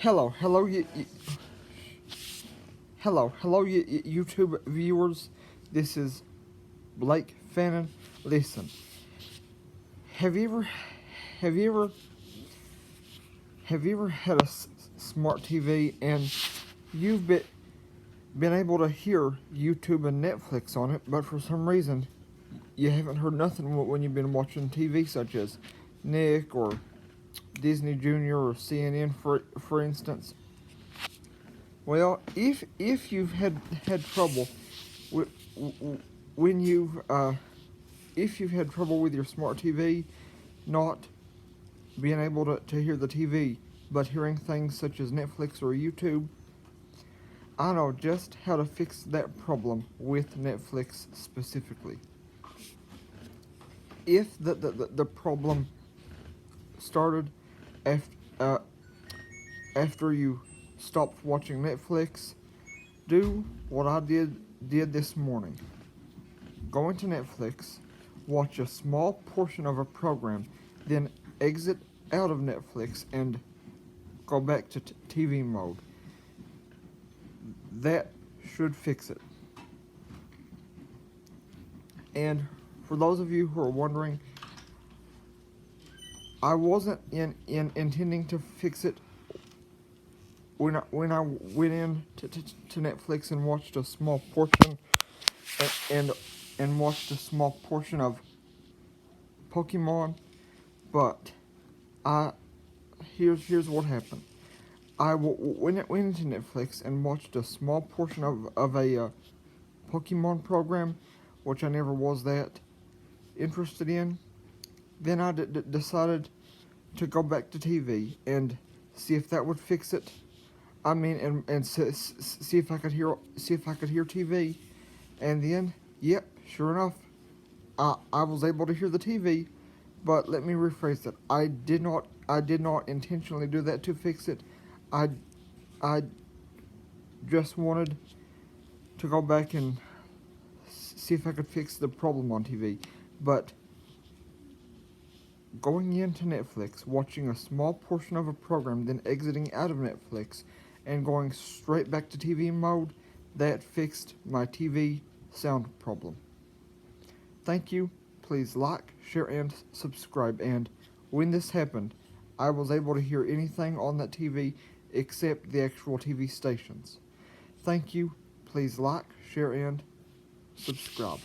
Hello, YouTube viewers. This is Blake Fannin. Listen, have you ever, have you ever, have you ever had a smart TV and you've been able to hear YouTube and Netflix on it, but for some reason you haven't heard nothing when you've been watching TV, such as Nick or Disney Junior or CNN, for instance? Well, if you've had trouble with when you if you've had trouble with your smart TV, not being able to hear the TV, but hearing things such as Netflix or YouTube, I know just how to fix that problem with Netflix specifically. If the problem started after after you stopped watching Netflix, do what I did this morning. Go into Netflix, watch a small portion of a program, then exit out of Netflix and go back to TV mode. That should fix it. And for those of you who are wondering, I wasn't intending to fix it when I went in to Netflix and watched a small portion and watched a small portion of Pokemon, but I here's what happened. I went into Netflix and watched a small portion of a Pokemon program, which I never was that interested in. Then I decided to go back to TV and see if that would fix it. I mean, and see if I could hear TV, and then, yep, sure enough, I was able to hear the TV. But let me rephrase that. I did not intentionally do that to fix it. I just wanted to go back and see if I could fix the problem on TV. But going into Netflix, watching a small portion of a program, then exiting out of Netflix, and going straight back to TV mode, that fixed my TV sound problem. Thank you. Please like, share, and subscribe. And when this happened, I was able to hear anything on that TV except the actual TV stations. Thank you. Please like, share, and subscribe.